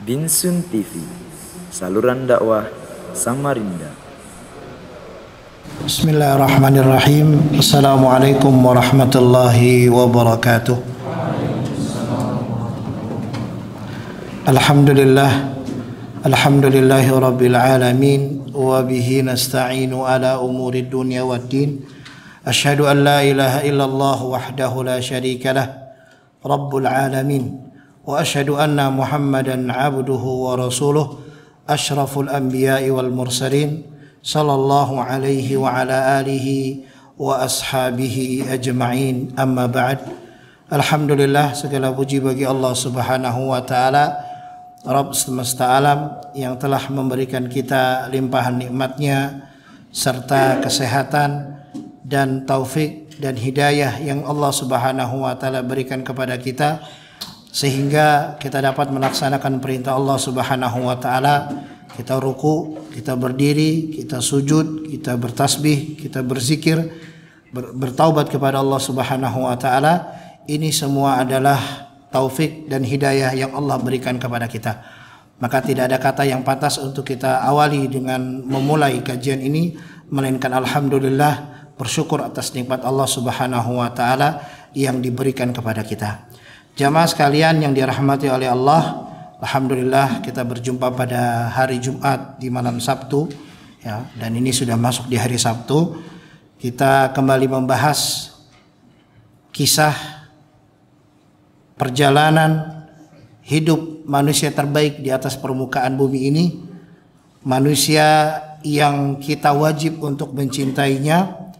Binsun TV, saluran dakwah Samarinda. Bismillahirrahmanirrahim. Assalamualaikum warahmatullahi wabarakatuh. Alhamdulillahi rabbil alamin, wa bihi nasta'inu ala umuri dunya waddin. Asyhadu an la ilaha illallah wahdahu la syarika lah, rabbul alamin. Wa asyhadu anna Muhammadan abduhu wa rasuluh, asyraful anbiya'i wal mursalin, sallallahu alaihi wa ala alihi wa ashabihi ajma'in. Amma ba'd. Alhamdulillah, segala puji bagi Allah Subhanahu wa taala, Rabb semesta alam, yang telah memberikan kita limpahan nikmatnya serta kesehatan dan taufik dan hidayah yang Allah Subhanahu wa taala berikan kepada kita, sehingga kita dapat melaksanakan perintah Allah Subhanahu wa taala. Kita ruku, kita berdiri, kita sujud, kita bertasbih, kita berzikir, bertaubat kepada Allah Subhanahu wa taala. Ini semua adalah taufik dan hidayah yang Allah berikan kepada kita. Maka tidak ada kata yang pantas untuk kita awali dengan memulai kajian ini melainkan alhamdulillah, bersyukur atas nikmat Allah Subhanahu wa taala yang diberikan kepada kita. Jamaah sekalian yang dirahmati oleh Allah, alhamdulillah kita berjumpa pada hari Jumat di malam Sabtu, ya, dan ini sudah masuk di hari Sabtu. Kita kembali membahas kisah perjalanan hidup manusia terbaik di atas permukaan bumi ini, manusia yang kita wajib untuk mencintainya,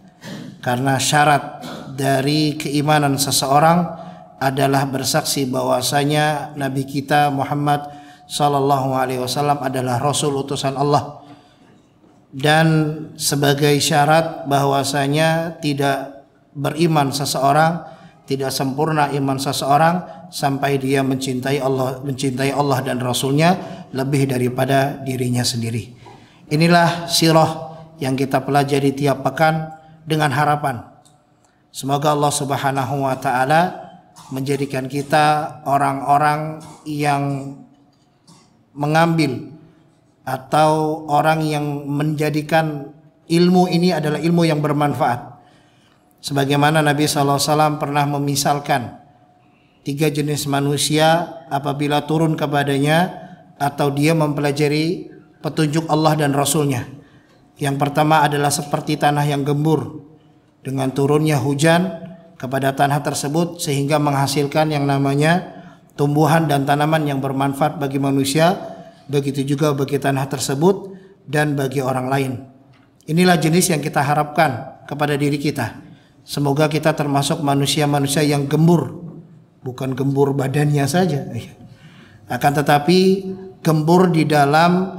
karena syarat dari keimanan seseorang adalah bersaksi bahwasanya Nabi kita Muhammad sallallahu alaihi wasallam adalah Rasul utusan Allah, dan sebagai syarat bahwasanya tidak beriman seseorang, tidak sempurna iman seseorang sampai dia mencintai Allah dan Rasulnya lebih daripada dirinya sendiri. Inilah sirah yang kita pelajari tiap pekan dengan harapan semoga Allah Subhanahu wa taala menjadikan kita orang-orang yang mengambil atau orang yang menjadikan ilmu ini adalah ilmu yang bermanfaat. Sebagaimana Nabi SAW pernah memisalkan 3 jenis manusia apabila turun kepadanya atau dia mempelajari petunjuk Allah dan Rasulnya. Yang pertama adalah seperti tanah yang gembur dengan turunnya hujan kepada tanah tersebut sehingga menghasilkan yang namanya tumbuhan dan tanaman yang bermanfaat bagi manusia, begitu juga bagi tanah tersebut dan bagi orang lain. Inilah jenis yang kita harapkan kepada diri kita. Semoga kita termasuk manusia-manusia yang gembur, bukan gembur badannya saja, akan tetapi gembur di dalam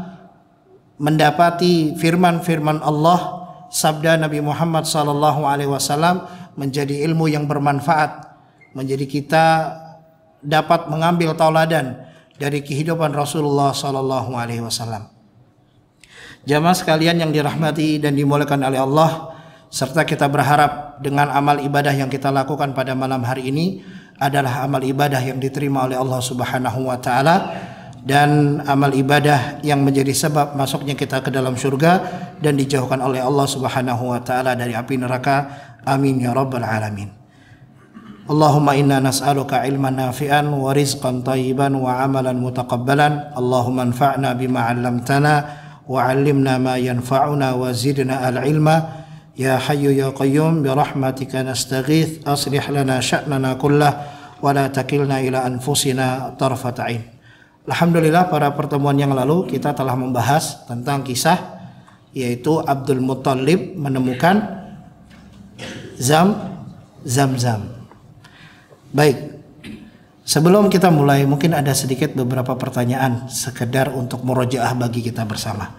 mendapati firman-firman Allah, sabda Nabi Muhammad SAW, menjadi ilmu yang bermanfaat, menjadi kita dapat mengambil tauladan dari kehidupan Rasulullah SAW. Jamaah sekalian yang dirahmati dan dimuliakan oleh Allah, serta kita berharap dengan amal ibadah yang kita lakukan pada malam hari ini adalah amal ibadah yang diterima oleh Allah Subhanahu wa taala, dan amal ibadah yang menjadi sebab masuknya kita ke dalam surga dan dijauhkan oleh Allah Subhanahu wa taala dari api neraka. Amin ya rabbal alamin. Allahumma inna nas'aluka ilman nafi'an wa rizqan thayyiban wa amalan mutaqabbalan. Allahumma anfa'na bima 'allamtana wa 'allimna ma yanfa'una wa zidna al-ilma. Ya hayyu ya qayyum bi rahmatika nastaghith, aslih lana sya'nana kullah wa la takilna ila anfusina tarfata 'ain. Alhamdulillah, pada pertemuan yang lalu kita telah membahas tentang kisah yaitu Abdul Muttalib menemukan Zam-Zam. Baik, sebelum kita mulai mungkin ada sedikit beberapa pertanyaan sekedar untuk murojaah bagi kita bersama.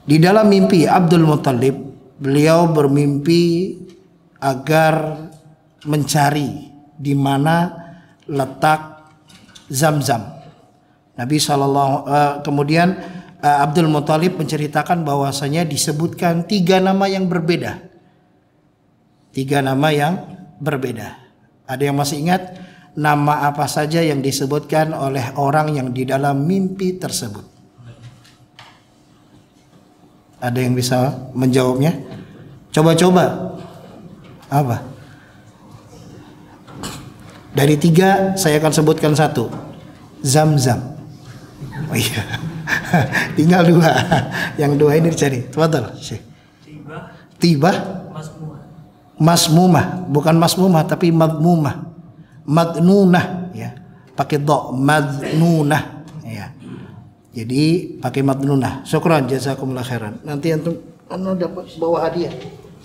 Di dalam mimpi Abdul Muttalib, beliau bermimpi agar mencari di mana letak Zam-Zam. Nabi kemudian Abdul Muttalib menceritakan bahwasanya disebutkan 3 nama yang berbeda. 3 nama yang berbeda. Ada yang masih ingat? nama apa saja yang disebutkan oleh orang yang di dalam mimpi tersebut? Ada yang bisa menjawabnya? Coba-coba. Apa? Dari 3 saya akan sebutkan 1. Zam-zam. Oh iya. Tinggal 2. Yang 2 ini dicari. Tafadhal, Syekh. Tiba. Masmumah, bukan masmumah tapi madmumah. Madnunah ya. Pakai dha, madnunah ya. Jadi pakai madnunah. Syukran jazakumullah khairan. Nanti antum dapat bawa hadiah.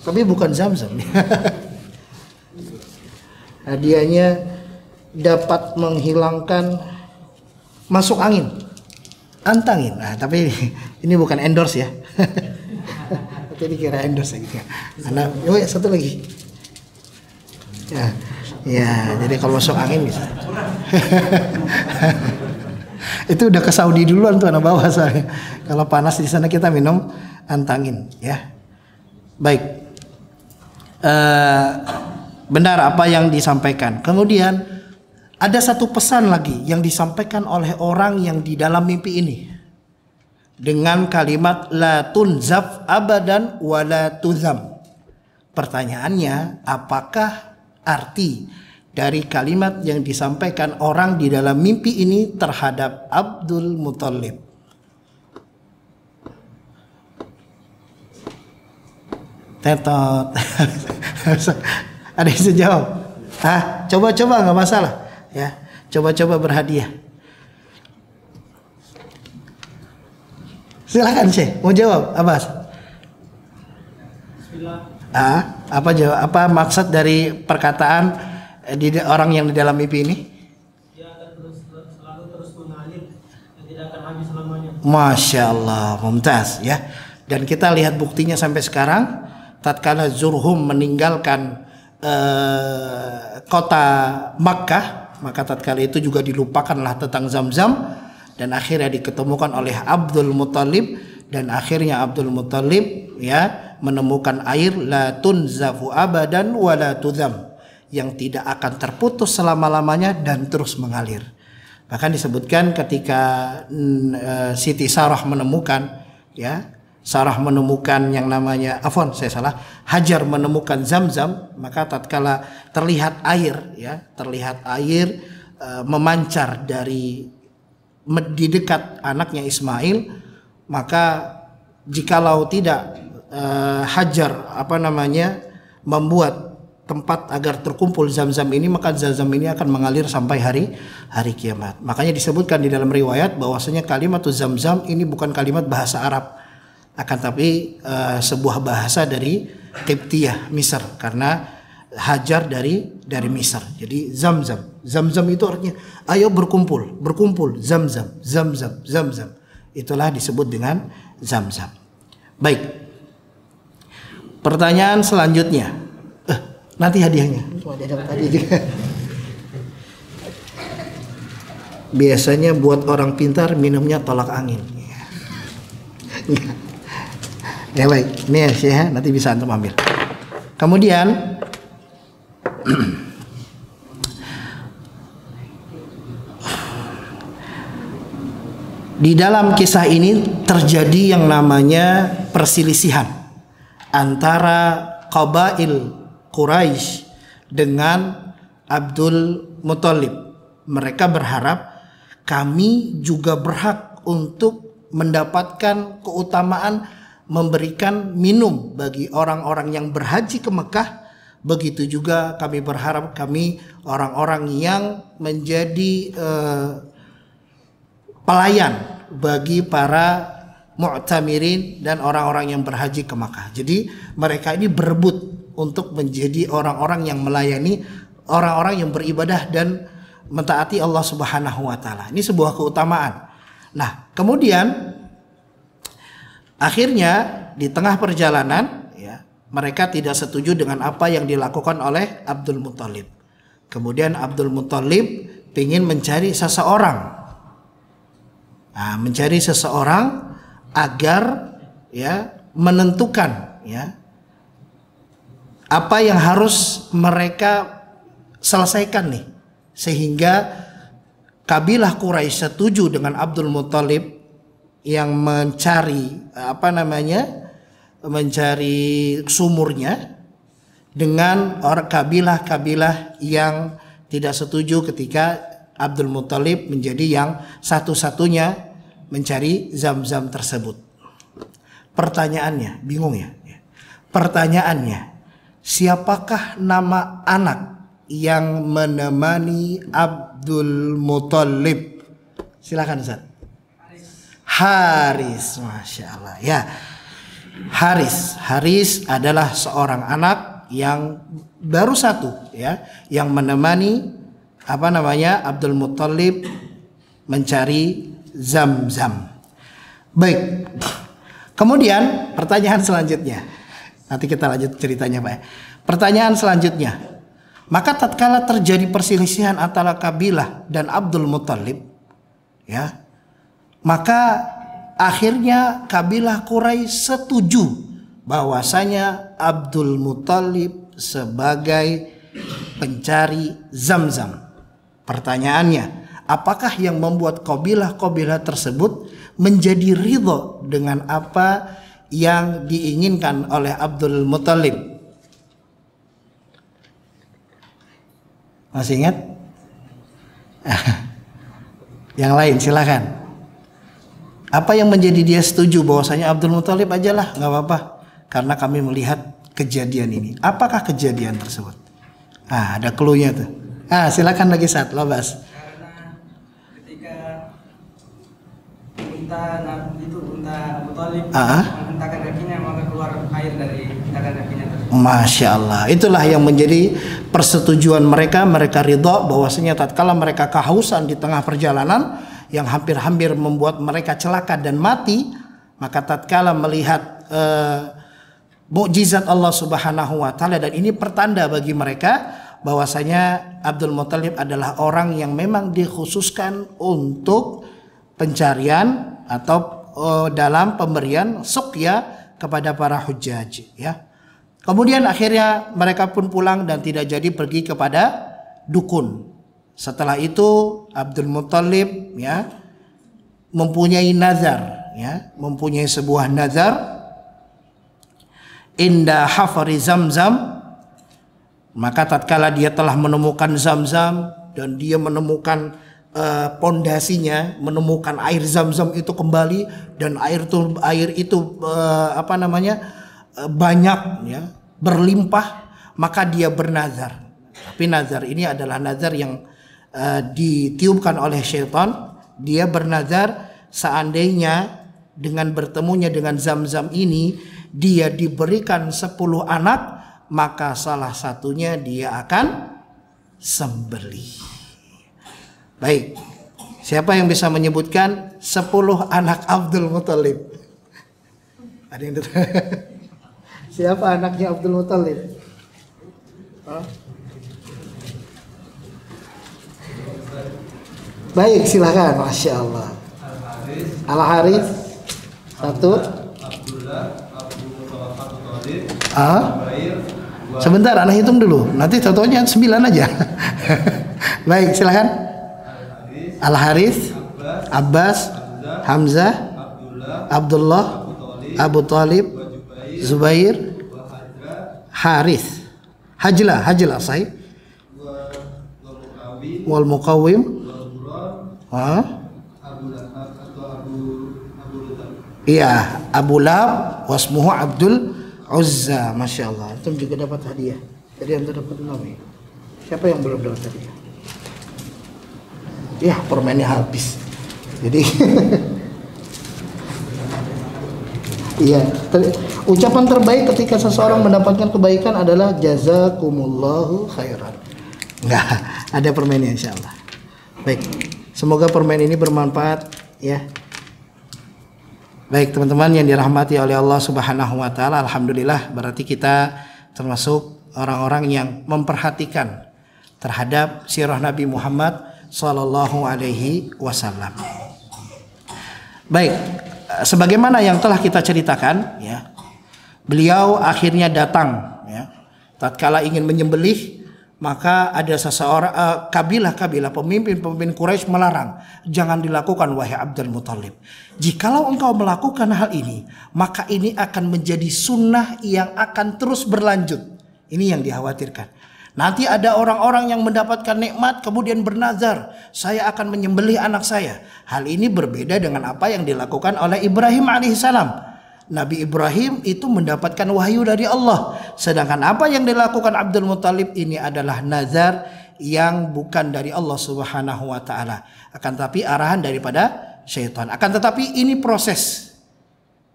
Tapi bukan zam-zam. Hadiahnya dapat menghilangkan masuk angin, antangin. Nah, tapi ini bukan endorse ya. Tadi kira endorse gitu ya. Karena, oh ya, satu lagi. Ya, jadi kalau masuk angin bisa. Itu udah ke Saudi duluan tuh anak bawah saya. Kalau panas di sana kita minum antangin, ya. Baik. Benar apa yang disampaikan. Kemudian ada satu pesan lagi yang disampaikan oleh orang yang di dalam mimpi ini. Dengan kalimat la tunzaf abadan wa la tuzam. Pertanyaannya, apakah arti dari kalimat yang disampaikan orang di dalam mimpi ini terhadap Abdul Muthalib? Tetot. Ada yang bisa jawab? Coba-coba nggak masalah. Ya, coba-coba berhadiah. Silakan Syekh, mau jawab Abbas? Apa jawab? Apa maksud dari perkataan orang yang di dalam mimpi ini? Dia akan selalu terus mengalir dan tidak akan habis selamanya. Masya Allah, mumtaz ya. Dan kita lihat buktinya sampai sekarang. Tatkala Zurhum meninggalkan kota Makkah, maka tatkala itu juga dilupakanlah tentang Zam-Zam. Dan akhirnya diketemukan oleh Abdul Muthalib, dan akhirnya Abdul Muthalib ya menemukan air la tunzafu abadan wa la tuzam, yang tidak akan terputus selama-lamanya dan terus mengalir. Bahkan disebutkan ketika Siti Sarah menemukan ya, Sarah menemukan yang namanya Hajar menemukan Zam-Zam, maka tatkala terlihat air ya, memancar dari di dekat anaknya Ismail, maka jikalau tidak Hajar membuat tempat agar terkumpul Zam-Zam ini, maka Zam-Zam ini akan mengalir sampai hari kiamat. Makanya disebutkan di dalam riwayat bahwasanya kalimat Zam-Zam ini bukan kalimat bahasa Arab, akan tapi sebuah bahasa dari Qibtiyah Misr, karena Hajar dari Misr. Jadi Zam-Zam itu artinya ayo berkumpul Zam-Zam. Itulah disebut dengan Zam-Zam. Baik. Pertanyaan selanjutnya. Nanti hadiahnya. Biasanya buat orang pintar minumnya tolak angin. Ya baik, ini ya, nanti bisa antum ambil. Kemudian di dalam kisah ini terjadi yang namanya perselisihan antara qabail Quraisy dengan Abdul Muthalib. Mereka berharap kami juga berhak untuk mendapatkan keutamaan memberikan minum bagi orang-orang yang berhaji ke Mekah. Begitu juga kami berharap kami orang-orang yang menjadi pelayan bagi para mu'tamirin dan orang-orang yang berhaji ke Makkah. Jadi mereka ini berebut untuk menjadi orang-orang yang melayani orang-orang yang beribadah dan mentaati Allah Subhanahu wa taala. Ini sebuah keutamaan. Nah, kemudian akhirnya di tengah perjalanan ya, mereka tidak setuju dengan apa yang dilakukan oleh Abdul Muthalib. Kemudian Abdul Muthalib ingin mencari seseorang. Mencari seseorang agar ya menentukan ya apa yang harus mereka selesaikan nih sehingga kabilah Quraisy setuju dengan Abdul Muthalib yang mencari mencari sumurnya, dengan orang kabilah-kabilah yang tidak setuju ketika Abdul Muthalib menjadi yang satu-satunya mencari Zam-Zam tersebut. Pertanyaannya, bingung ya? Pertanyaannya, siapakah nama anak yang menemani Abdul Muthalib? Silakan Ustaz. Haris, Masya Allah ya. Haris adalah seorang anak yang baru satu ya, yang menemani Abdul Muthalib mencari Zam-Zam. Baik. Kemudian pertanyaan selanjutnya. Nanti kita lanjut ceritanya, Pak. Pertanyaan selanjutnya. Maka tatkala terjadi perselisihan antara kabilah dan Abdul Muthalib, ya, maka akhirnya kabilah Quraisy setuju bahwasanya Abdul Muthalib sebagai pencari Zam-Zam. Pertanyaannya, apakah yang membuat kabilah-kabilah tersebut menjadi ridho dengan apa yang diinginkan oleh Abdul Muthalib? Masih ingat? Yang lain silakan. Apa yang menjadi dia setuju bahwasanya Abdul Muthalib ajalah, nggak apa-apa, karena kami melihat kejadian ini. Apakah kejadian tersebut? Ada clue-nya tuh. Silakan lagi saat labas. Karena ketika unta Muthalib menghentakkan kakinya, maka keluar air dari hentakan kakinya tersebut. Masya Allah, itulah yang menjadi persetujuan mereka. Mereka ridho bahwasanya tatkala mereka kehausan di tengah perjalanan yang hampir-hampir membuat mereka celaka dan mati, maka tatkala melihat mukjizat Allah Subhanahu wa taala, dan ini pertanda bagi mereka bahwasanya Abdul Muthalib adalah orang yang memang dikhususkan untuk pencarian atau dalam pemberian suqya kepada para hujjaj, ya. Kemudian akhirnya mereka pun pulang dan tidak jadi pergi kepada dukun. Setelah itu Abdul Muthalib, ya, mempunyai nazar, ya, mempunyai sebuah nazar inda hafari Zam-Zam. Maka tatkala dia telah menemukan Zam-Zam dan dia menemukan pondasinya, menemukan air Zam-Zam itu kembali, dan air itu banyak, ya, berlimpah, maka dia bernazar. Tapi nazar ini adalah nazar yang ditiupkan oleh syaitan. Dia bernazar seandainya dengan bertemunya dengan Zam-Zam ini dia diberikan 10 anak, maka salah satunya dia akan sembelih. Baik, siapa yang bisa menyebutkan 10 anak Abdul Muthalib? Ada yang siapa anaknya Abdul Muthalib? Baik, silakan. Masya Allah. Al-Haris satu. Sebentar, anak hitung dulu. Nanti contohnya 9 aja. Baik, silakan. Al-Haris, Abbas, Hamzah, Abdullah, Abu Talib, Zubair, Haris, Hajlah sahih, wal Muqawwim, iya, Abu Lahab, wasmuhu Abdul Uzza. Masya Allah, itu juga dapat hadiah. Jadi anda dapat 6 ya. Siapa yang belum dapat hadiah? Ya, permennya habis. Jadi iya, ucapan terbaik ketika seseorang mendapatkan kebaikan adalah jazakumullahu khairan. Enggak, ada permennya insyaallah. Baik, semoga permen ini bermanfaat, ya. Baik teman-teman yang dirahmati oleh Allah Subhanahu wa taala, alhamdulillah berarti kita termasuk orang-orang yang memperhatikan terhadap sirah Nabi Muhammad sallallahu alaihi wasallam. Baik, sebagaimana yang telah kita ceritakan, ya, beliau akhirnya datang, ya, tatkala ingin menyembelih, Maka ada seseorang kabilah-kabilah pemimpin-pemimpin Quraisy melarang, jangan dilakukan wahai Abdul Muthalib. Jikalau engkau melakukan hal ini, maka ini akan menjadi sunnah yang akan terus berlanjut. Ini yang dikhawatirkan. Nanti ada orang-orang yang mendapatkan nikmat kemudian bernazar, saya akan menyembelih anak saya. Hal ini berbeda dengan apa yang dilakukan oleh Ibrahim alaihissalam. Nabi Ibrahim itu mendapatkan wahyu dari Allah. Sedangkan apa yang dilakukan Abdul Muthalib ini adalah nazar yang bukan dari Allah Subhanahu wa taala, akan tetapi arahan daripada syaitan. Akan tetapi ini proses.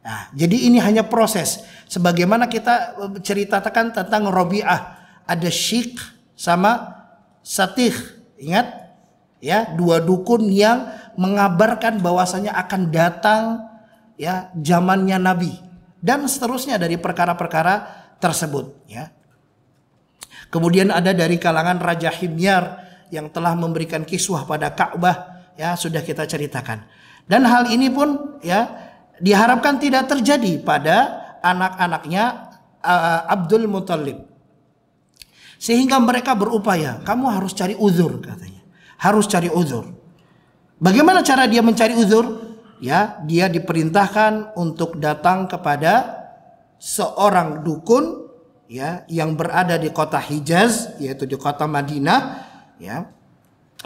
Nah, jadi ini hanya proses. Sebagaimana kita ceritakan tentang Rabi'ah, ada syik sama satih. Ingat? Ya, dua dukun yang mengabarkan bahwasanya akan datang ya zamannya Nabi dan seterusnya dari perkara-perkara tersebut ya. Kemudian ada dari kalangan Raja Himyar yang telah memberikan kiswah pada Ka'bah ya, sudah kita ceritakan. Dan hal ini pun ya diharapkan tidak terjadi pada anak-anaknya Abdul Muthalib. Sehingga mereka berupaya, kamu harus cari uzur katanya. Harus cari uzur. Bagaimana cara dia mencari uzur? Ya, dia diperintahkan untuk datang kepada seorang dukun ya yang berada di kota Hijaz, yaitu di kota Madinah ya,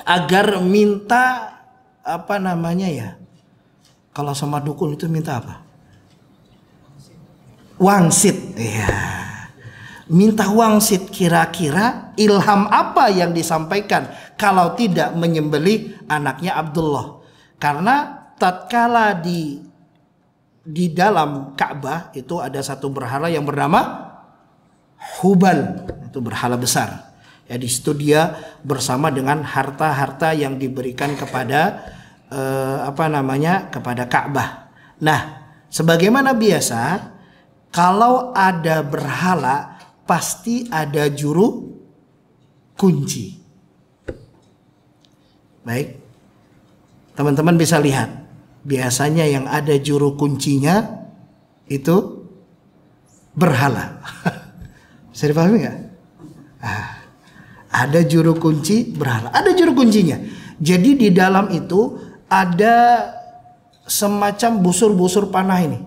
agar minta apa namanya ya? Kalau sama dukun itu minta apa? Wangsit. Ya. Minta wangsit, kira-kira ilham apa yang disampaikan kalau tidak menyembelih anaknya Abdullah. Karena tatkala di dalam Ka'bah itu ada satu berhala yang bernama Hubal, itu berhala besar. Ya, di situ dia bersama dengan harta-harta yang diberikan kepada kepada Ka'bah. Nah, sebagaimana biasa, kalau ada berhala pasti ada juru kunci. Baik, teman-teman bisa lihat. Biasanya yang ada juru kuncinya itu berhala. Bisa dipahami nggak? Ada juru kunci berhala. Ada juru kuncinya. Jadi di dalam itu ada semacam busur-busur panah ini.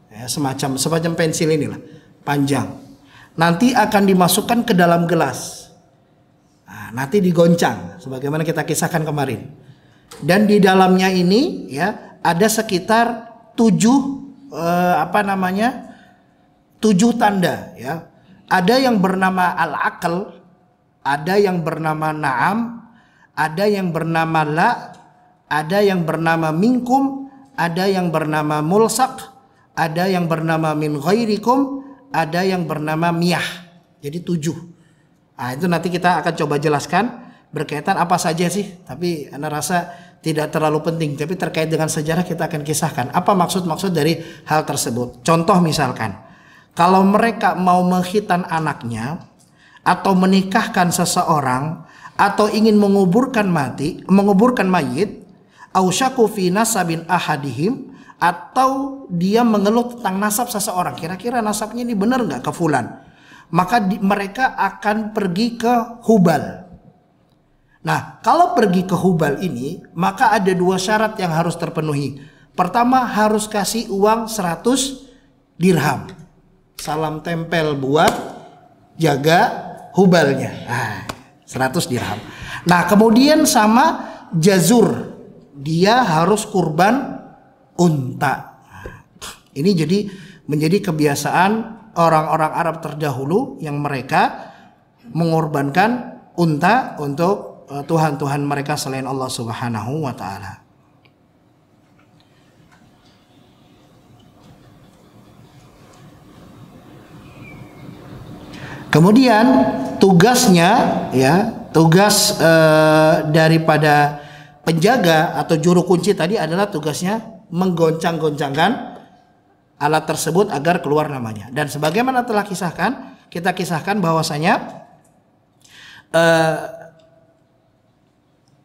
Ya, semacam pensil inilah. Panjang. Nanti akan dimasukkan ke dalam gelas. Nah, nanti digoncang. Sebagaimana kita kisahkan kemarin. Dan di dalamnya ini ya ada sekitar 7 tanda ya. Ada yang bernama al-aql, ada yang bernama na'am, ada yang bernama la, ada yang bernama minkum, ada yang bernama mulsak, ada yang bernama min ghairikum, ada yang bernama miyah. Jadi 7. Nah, itu nanti kita akan coba jelaskan berkaitan apa saja sih, tapi Anda rasa tidak terlalu penting, tapi terkait dengan sejarah kita akan kisahkan apa maksud-maksud dari hal tersebut. Contoh misalkan, kalau mereka mau mengkhitan anaknya atau menikahkan seseorang atau ingin menguburkan mayit, ausyaku fi nasabin ahadihim, atau dia mengeluh tentang nasab seseorang, kira-kira nasabnya ini benar nggak ke fulan, maka mereka akan pergi ke Hubal. Nah, kalau pergi ke Hubal ini, maka ada 2 syarat yang harus terpenuhi. Pertama, harus kasih uang 100 dirham. Salam tempel buat jaga Hubalnya. Nah, 100 dirham. Nah, kemudian sama jazur. Dia harus kurban unta. Ini jadi menjadi kebiasaan orang-orang Arab terdahulu yang mereka mengorbankan unta untuk Tuhan-Tuhan mereka selain Allah Subhanahu wa ta'ala. Kemudian tugasnya ya, tugas daripada penjaga atau juru kunci tadi adalah tugasnya menggoncang-goncangkan alat tersebut agar keluar namanya. Dan sebagaimana telah kita kisahkan bahwasanya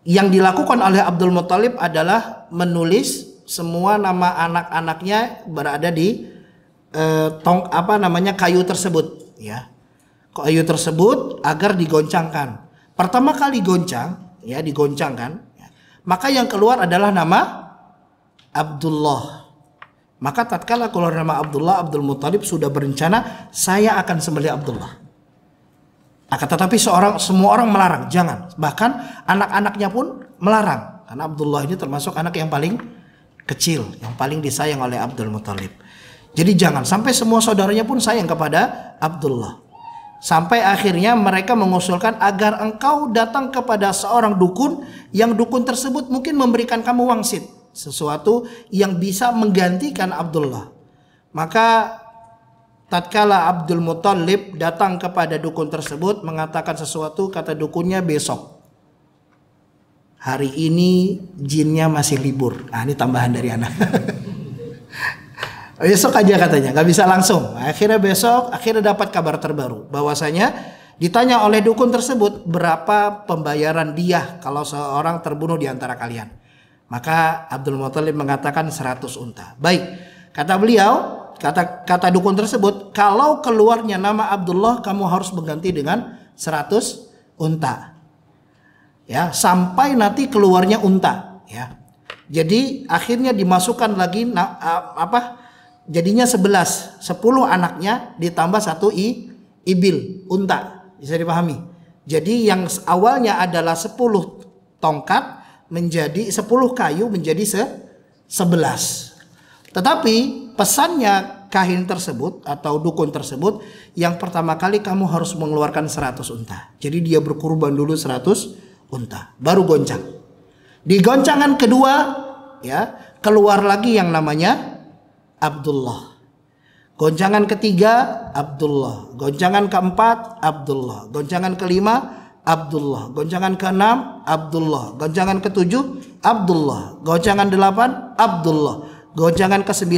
yang dilakukan oleh Abdul Muthalib adalah menulis semua nama anak-anaknya berada di kayu tersebut ya. Kayu tersebut agar digoncangkan. pertama kali goncang, ya digoncangkan, maka yang keluar adalah nama Abdullah. Maka tatkala keluar nama Abdullah, Abdul Muthalib sudah berencana, saya akan sembelih Abdullah. Akan tetapi semua orang melarang, jangan. Bahkan anak-anaknya pun melarang, karena Abdullah ini termasuk anak yang paling kecil, yang paling disayang oleh Abdul Muthalib. Jadi jangan, sampai semua saudaranya pun sayang kepada Abdullah. Sampai akhirnya mereka mengusulkan agar engkau datang kepada seorang dukun, yang dukun tersebut mungkin memberikan kamu wangsit, sesuatu yang bisa menggantikan Abdullah. Maka tatkala Abdul Muthalib datang kepada dukun tersebut mengatakan sesuatu, kata dukunnya, besok. Hari ini jinnya masih libur. Nah, ini tambahan dari anak. Besok aja katanya, nggak bisa langsung. Akhirnya besok, akhirnya dapat kabar terbaru bahwasanya ditanya oleh dukun tersebut, berapa pembayaran dia kalau seorang terbunuh di antara kalian. Maka Abdul Muthalib mengatakan 100 unta. Baik, kata beliau, kata dukun tersebut, kalau keluarnya nama Abdullah, kamu harus mengganti dengan 100 unta. Ya, sampai nanti keluarnya unta. Ya, jadi akhirnya dimasukkan lagi jadinya 10 anaknya ditambah 1 ibil, unta. Bisa dipahami. Jadi yang awalnya adalah 10 tongkat menjadi 10 kayu menjadi 11. Tetapi pesannya kahin tersebut atau dukun tersebut, yang pertama kali kamu harus mengeluarkan 100 unta. Jadi dia berkurban dulu 100 unta, baru goncang. Di goncangan kedua, ya, keluar lagi yang namanya Abdullah. Goncangan ketiga Abdullah, goncangan keempat Abdullah, goncangan kelima Abdullah, goncangan keenam Abdullah, goncangan ketujuh Abdullah, goncangan 8 Abdullah, goncangan ke-9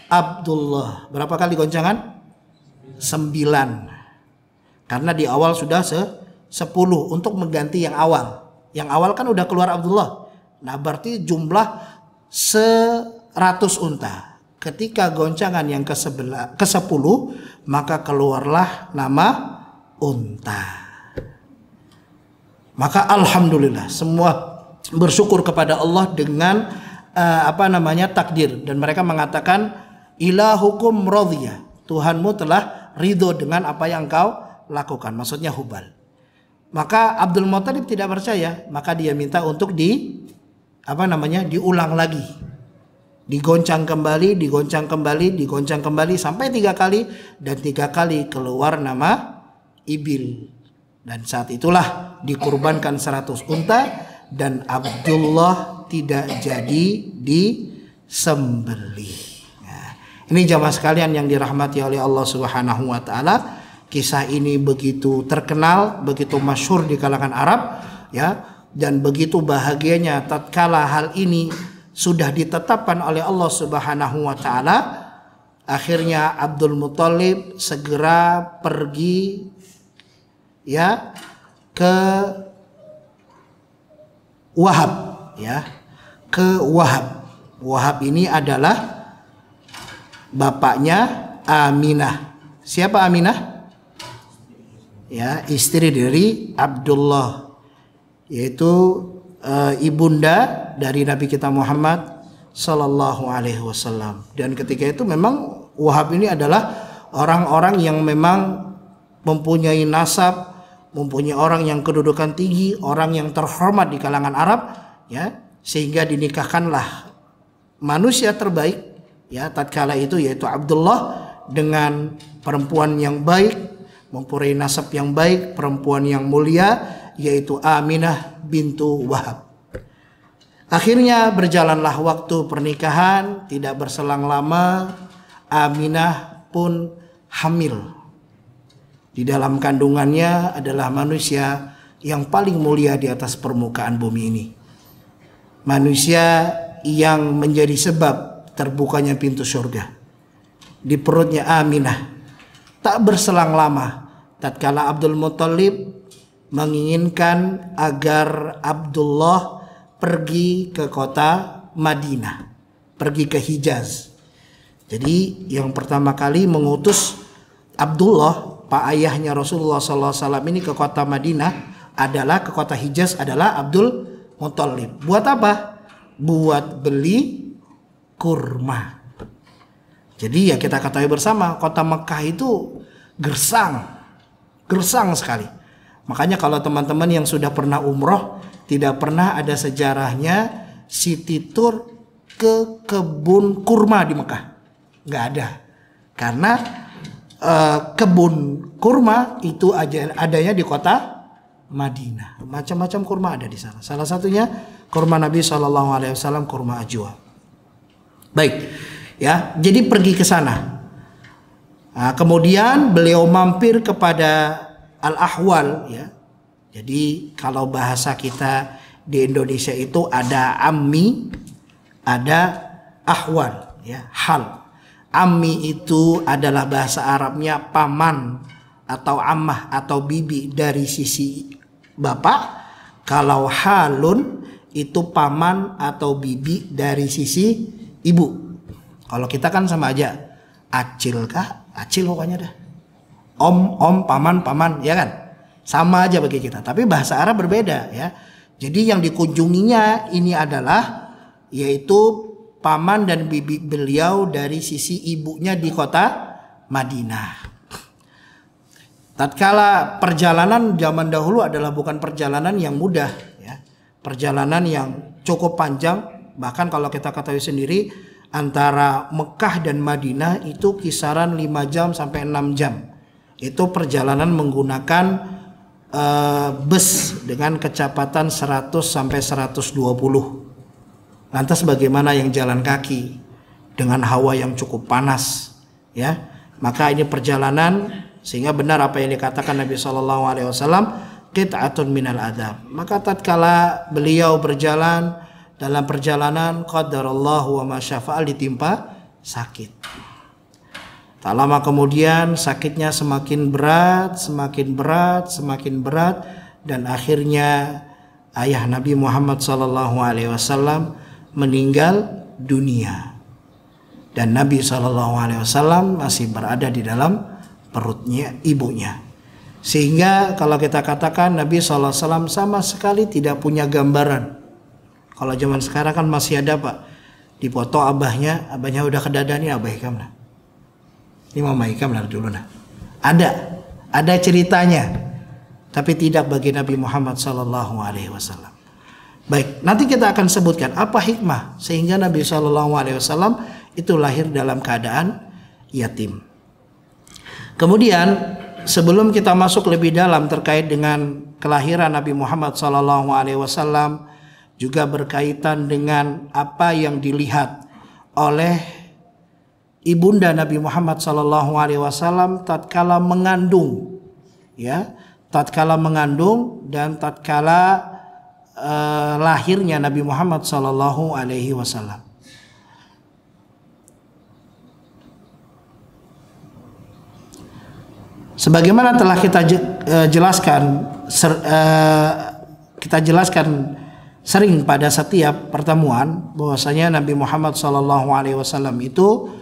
Abdullah. Berapa kali goncangan? 9. Karena di awal sudah 10 untuk mengganti yang awal. Yang awal kan udah keluar Abdullah. Nah, berarti jumlah 100 unta. Ketika goncangan yang ke-10, maka keluarlah nama unta. Maka alhamdulillah, semua bersyukur kepada Allah dengan takdir, dan mereka mengatakan ilahukum radhiya, Tuhanmu telah ridho dengan apa yang kau lakukan, maksudnya Hubal. Maka Abdul Muthalib tidak percaya, maka dia minta untuk diulang lagi. Digoncang kembali, digoncang kembali, digoncang kembali sampai 3 kali, dan 3 kali keluar nama ibil. Dan saat itulah dikurbankan 100 unta dan Abdullah tidak jadi disembelih. Nah, ini jamaah sekalian yang dirahmati oleh Allah Subhanahu wa taala. Kisah ini begitu terkenal, begitu masyhur di kalangan Arab, ya, dan begitu bahagianya tatkala hal ini sudah ditetapkan oleh Allah Subhanahu wa taala. Akhirnya Abdul Muthalib segera pergi, ya, ke Wahab, ya, ke Wahab. Wahab ini adalah bapaknya Aminah. Siapa Aminah? Ya, istri dari Abdullah, yaitu ibunda dari Nabi kita Muhammad Sallallahu Alaihi Wasallam. Dan ketika itu memang Wahab ini adalah orang-orang yang memang mempunyai nasab, mempunyai orang yang kedudukan tinggi, orang yang terhormat di kalangan Arab, ya, sehingga dinikahkanlah manusia terbaik, ya, tatkala itu, yaitu Abdullah dengan perempuan yang baik, mempunyai nasab yang baik, perempuan yang mulia, yaitu Aminah bintu Wahab. Akhirnya berjalanlah waktu pernikahan, tidak berselang lama Aminah pun hamil. Di dalam kandungannya adalah manusia yang paling mulia di atas permukaan bumi ini. Manusia yang menjadi sebab terbukanya pintu surga. Di perutnya Aminah. Tak berselang lama, tatkala Abdul Muthalib menginginkan agar Abdullah pergi ke kota Madinah, pergi ke Hijaz. Jadi yang pertama kali mengutus Abdullah, pak ayahnya Rasulullah SAW ini, ke kota Madinah adalah ke kota Hijaz adalah Abdul Muthalib. Buat apa? Buat beli kurma. Jadi ya kita ketahui bersama, kota Mekah itu gersang sekali. Makanya kalau teman-teman yang sudah pernah umroh, tidak pernah ada sejarahnya city tour ke kebun kurma di Mekah. Nggak ada. Karena kebun kurma itu adanya di kota Madinah. Macam-macam kurma ada di sana. Salah satunya kurma Nabi SAW, kurma ajwa. Baik, ya. Jadi pergi ke sana. Nah, kemudian beliau mampir kepada Al-Ahwal, ya. Jadi kalau bahasa kita di Indonesia itu ada ammi, ada ahwal, ya, hal. Ammi itu adalah bahasa Arabnya paman atau ammah atau bibi dari sisi bapak. Kalau halun itu paman atau bibi dari sisi ibu. Kalau kita kan sama aja. Acil kah? Acil pokoknya dah. Om, paman, ya kan? Sama aja bagi kita. Tapi bahasa Arab berbeda, ya. Jadi yang dikunjunginya ini adalah yaitu paman dan bibi beliau dari sisi ibunya di kota Madinah. Tatkala perjalanan zaman dahulu adalah bukan perjalanan yang mudah, ya. Perjalanan yang cukup panjang. Bahkan kalau kita ketahui sendiri, antara Mekah dan Madinah itu kisaran 5 jam sampai 6 jam. Itu perjalanan menggunakan bus dengan kecepatan 100 sampai 120. Lantas bagaimana yang jalan kaki dengan hawa yang cukup panas, ya? Maka ini perjalanan, sehingga benar apa yang dikatakan Nabi SAW, qit'atun minal adab. Maka tatkala beliau berjalan dalam perjalanan, qadarallahu wa ma syafa'al, ditimpa sakit. Tak lama kemudian sakitnya semakin berat, dan akhirnya ayah Nabi Muhammad SAW meninggal dunia. Dan Nabi SAW masih berada di dalam perutnya ibunya. Sehingga kalau kita katakan Nabi SAW sama sekali tidak punya gambaran. Kalau zaman sekarang kan masih ada pak, dipoto abahnya udah kedada nih, abah Hikam lah. Ini mama Hikam lah dulu nah. Ada ceritanya. Tapi tidak bagi Nabi Muhammad SAW. Baik, nanti kita akan sebutkan apa hikmah sehingga Nabi SAW itu lahir dalam keadaan yatim. Kemudian sebelum kita masuk lebih dalam terkait dengan kelahiran Nabi Muhammad SAW, juga berkaitan dengan apa yang dilihat oleh ibunda Nabi Muhammad SAW tatkala mengandung, ya, tatkala mengandung dan tatkala lahirnya Nabi Muhammad SAW. Sebagaimana telah kita jelaskan sering pada setiap pertemuan, bahwasanya Nabi Muhammad SAW itu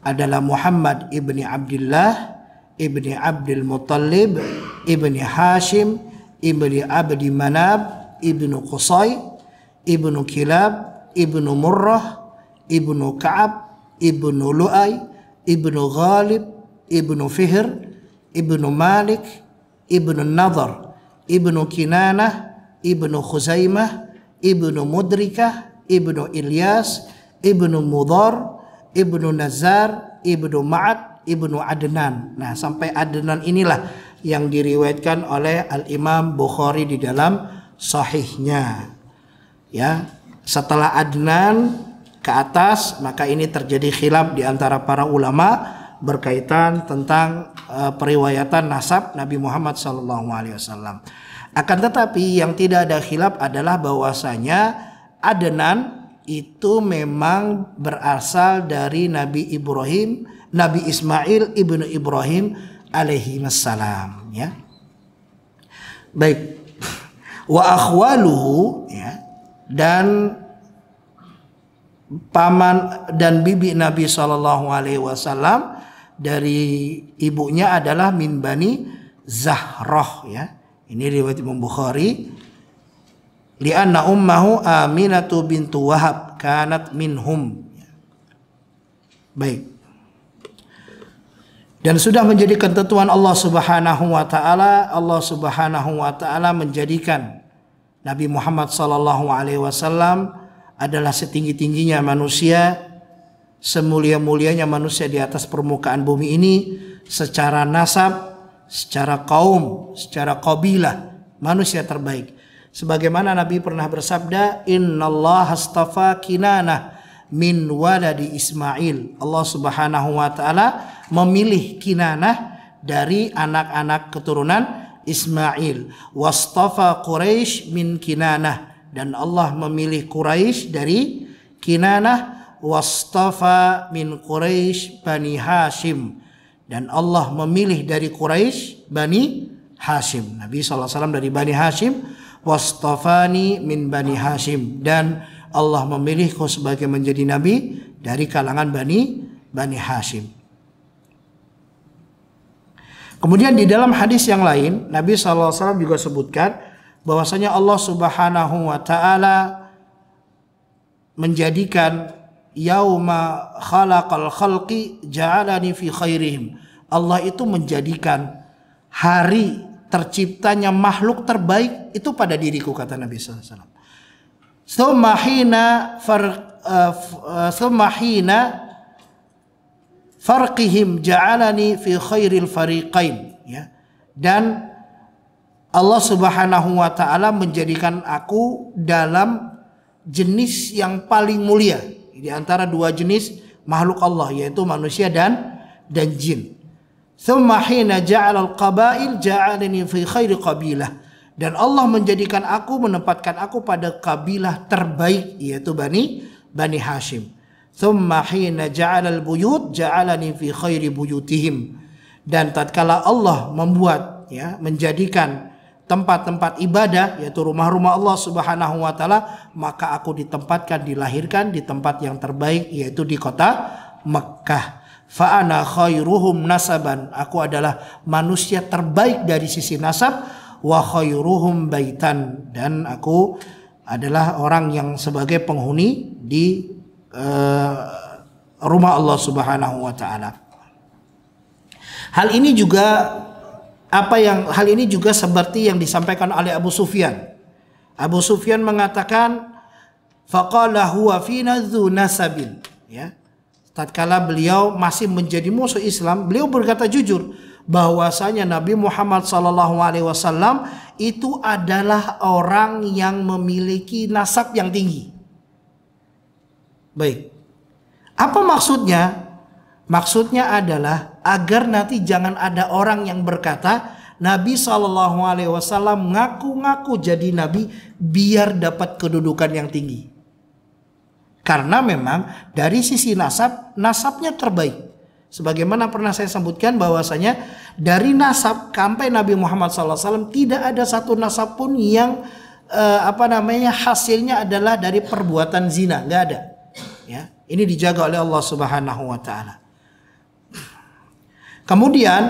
adalah Muhammad ibni Abdullah ibni Abdul Muthalib ibni Hashim ibni Abdi Manab ibnu Qusay ibnu Kilab ibnu Murrah ibnu Ka'ab ibnu Lu'ay ibnu Ghalib ibnu Fihr ibnu Malik ibnu Nadhr ibnu Kinanah ibnu Khuzaimah ibnu Mudrikah ibnu Ilyas ibnu Mudhar ibnu Nazar ibnu Ma'ad ibnu Adnan. Nah, sampai Adnan inilah yang diriwayatkan oleh Al-Imam Bukhari di dalam sahihnya, ya. Setelah Adnan ke atas, maka ini terjadi khilaf di antara para ulama berkaitan tentang periwayatan nasab Nabi Muhammad SAW. Akan tetapi yang tidak ada khilaf adalah bahwasanya Adnan itu memang berasal dari Nabi Ibrahim, Nabi Ismail ibnu Ibrahim alaihi wassalam, ya. Baik. Wa akhwaluhu, ya, dan paman dan bibi Nabi SAW dari ibunya adalah min bani Zahrah, ya, Ini riwayat Imam Bukhari. Li'anna ummahu Aminatu bintu Wahab kanat minhum. Baik. Dan sudah menjadi ketentuan Allah Subhanahu wa taala, Allah Subhanahu wa taala menjadikan Nabi Muhammad sallallahu alaihi wasallam adalah setinggi-tingginya manusia, semulia-mulianya manusia di atas permukaan bumi ini, secara nasab, secara kaum, secara qabilah, manusia terbaik. Sebagaimana Nabi pernah bersabda, "Innallaha astafa Kinanah min waladi Ismail." Allah Subhanahu wa taala memilih Kinanah dari anak-anak keturunan Ismail. Wastafa Quraisy min Kinanah, dan Allah memilih Quraisy dari Kinanah. Wastafa min Quraisy Bani Hashim, dan Allah memilih dari Quraisy Bani Hashim. Nabi SAW dari Bani Hashim. Wastafani min Bani Hashim, dan Allah memilihku sebagai menjadi nabi dari kalangan Bani Hashim. Kemudian di dalam hadis yang lain Nabi SAW juga sebutkan bahwasanya Allah Subhanahu wa taala menjadikan yauma khalaqal khalqi ja'alani fi khairihim. Allah itu menjadikan hari terciptanya makhluk terbaik itu pada diriku, kata Nabi SAW. Tsumma hina farqihim ja'alani fi khairil fariqain, ya. Dan Allah Subhanahu wa taala menjadikan aku dalam jenis yang paling mulia di antara dua jenis makhluk Allah, yaitu manusia dan jin. Tsumma hina ja'alal qabail ja'alani fi khairi qabilah, dan Allah menjadikan aku, menempatkan aku pada kabilah terbaik, yaitu Bani Hashim. Tsumma hina ja'alal buyut ja'alani fi khairi buyutihim, dan tatkala Allah membuat, ya, menjadikan tempat-tempat ibadah, yaitu rumah-rumah Allah Subhanahu wa taala, maka aku ditempatkan, dilahirkan di tempat yang terbaik, yaitu di kota Mekkah. Fa ana khairuhum nasaban, aku adalah manusia terbaik dari sisi nasab. Wa khairuhum baitan, dan aku adalah orang yang sebagai penghuni di rumah Allah Subhanahu wa taala. Hal ini juga seperti yang disampaikan oleh Abu Sufyan. Abu Sufyan mengatakan, faqala huwa fina dzu nasabin, ya. Tatkala beliau masih menjadi musuh Islam, beliau berkata jujur bahwasanya Nabi Muhammad SAW itu adalah orang yang memiliki nasab yang tinggi. Baik, apa maksudnya? Maksudnya adalah agar nanti jangan ada orang yang berkata Nabi SAW ngaku-ngaku jadi nabi biar dapat kedudukan yang tinggi. Karena memang dari sisi nasabnya terbaik. Sebagaimana pernah saya sebutkan bahwasanya dari nasab sampai Nabi Muhammad SAW tidak ada satu nasab pun yang hasilnya adalah dari perbuatan zina, nggak ada. Ya, ini dijaga oleh Allah Subhanahu wa taala. Kemudian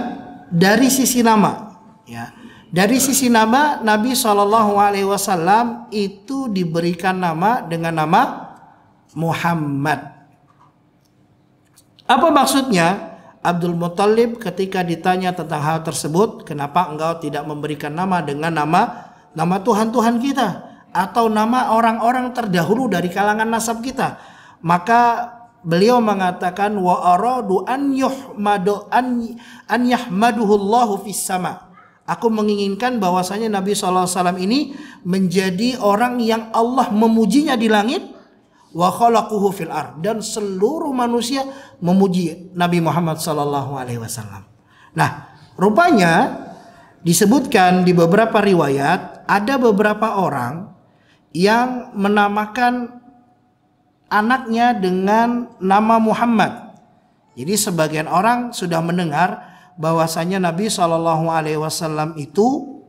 dari sisi nama, ya, dari sisi nama Nabi SAW itu diberikan nama dengan nama Muhammad. Apa maksudnya? Abdul Muttalib ketika ditanya tentang hal tersebut, kenapa engkau tidak memberikan nama dengan nama Tuhan-Tuhan kita atau nama orang-orang terdahulu dari kalangan nasab kita? Maka beliau mengatakan wa aradu an yahmaduhullahu fis sama. Aku menginginkan bahwasanya Nabi SAW ini menjadi orang yang Allah memujinya di langit, wa khalaquhu fil ard, dan seluruh manusia memuji Nabi Muhammad SAW. Nah, rupanya disebutkan di beberapa riwayat ada beberapa orang yang menamakan anaknya dengan nama Muhammad. Jadi sebagian orang sudah mendengar bahwasanya Nabi SAW itu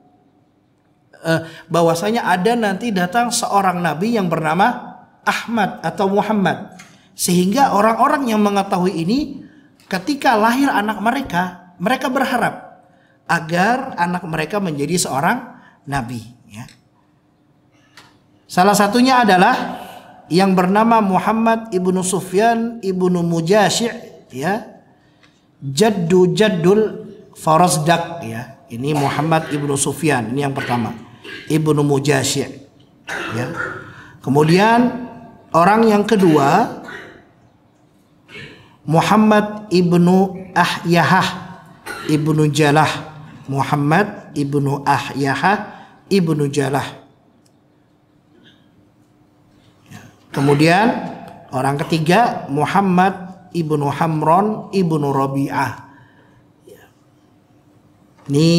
bahwasanya ada nanti datang seorang nabi yang bernama Ahmad atau Muhammad, sehingga orang-orang yang mengetahui ini ketika lahir anak mereka berharap agar anak mereka menjadi seorang nabi, ya. Salah satunya adalah yang bernama Muhammad ibnu Sufyan ibnu Mujasyi', ya, jaddul Farazdak, ya. Ini Muhammad ibnu Sufyan, ini yang pertama, ibnu Mujasyi', ya. Kemudian orang yang kedua Muhammad ibnu Ahyahah ibnu Jalah, Muhammad ibnu Ahyahah ibnu Jalah. Kemudian orang ketiga Muhammad ibnu Hamron ibnu Rabi'ah. Ini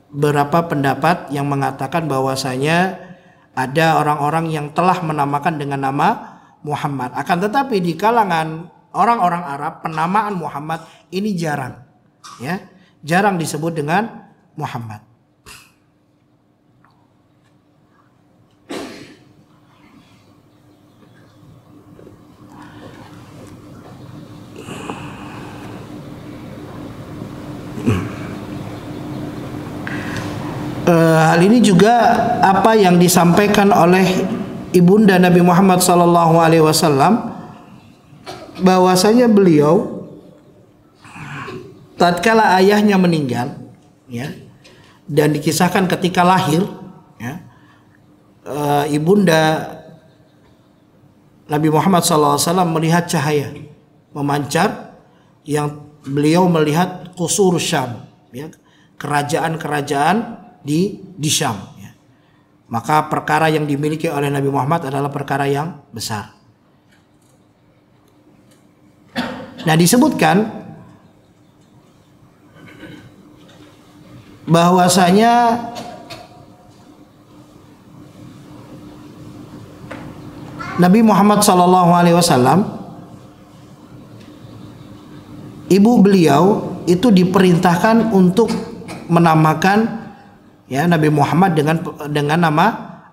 beberapa pendapat yang mengatakan bahwasanya ada orang-orang yang telah menamakan dengan nama Muhammad. Akan tetapi di kalangan orang-orang Arab penamaan Muhammad ini jarang, ya, jarang disebut dengan Muhammad. Hal ini juga apa yang disampaikan oleh ibunda Nabi Muhammad SAW, bahwasanya beliau tatkala ayahnya meninggal, ya, dan dikisahkan ketika lahir, ya, ibunda Nabi Muhammad SAW melihat cahaya memancar yang beliau melihat qusur Syam, ya, kerajaan-kerajaan di Syam, ya. Maka perkara yang dimiliki oleh Nabi Muhammad adalah perkara yang besar. Nah, disebutkan bahwasanya Nabi Muhammad SAW, ibu beliau itu diperintahkan untuk menamakan, ya, Nabi Muhammad dengan nama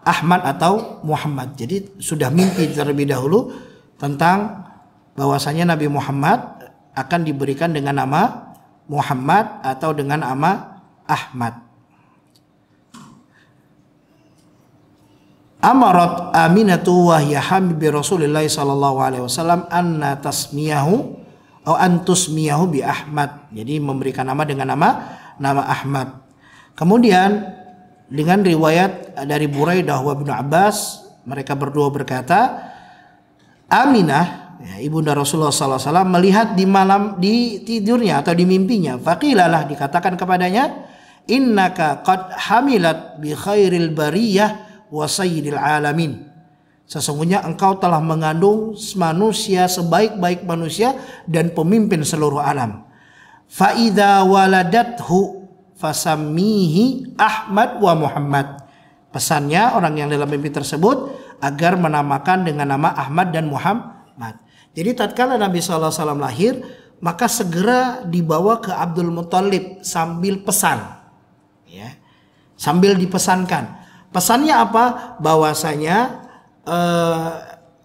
Ahmad atau Muhammad. Jadi sudah mimpi terlebih dahulu tentang bahwasanya Nabi Muhammad akan diberikan dengan nama Muhammad atau dengan nama Ahmad. Amarat Aminatu wa hiya hambi Rasulillah sallallahu alaihi wasallam anna tasmiyahu atau antusmiyahu bi Ahmad. Jadi memberikan nama dengan nama Ahmad. Kemudian dengan riwayat dari Buraidah wa Ibnu Abbas, mereka berdua berkata, Aminah, ya, ibunda Rasulullah SAW melihat di tidurnya atau di mimpinya. Faqilalah, dikatakan kepadanya, innaka qad hamilat bi khairil bariyah wa sayyidil alamin. Sesungguhnya engkau telah mengandung manusia sebaik-baik manusia dan pemimpin seluruh alam. Fa idza waladathu fasammihi Ahmad wa Muhammad. Pesannya orang yang dalam mimpi tersebut agar menamakan dengan nama Ahmad dan Muhammad. Jadi tatkala Nabi SAW lahir, maka segera dibawa ke Abdul Muthalib sambil pesan, ya, sambil dipesankan. Pesannya apa? Bahwasanya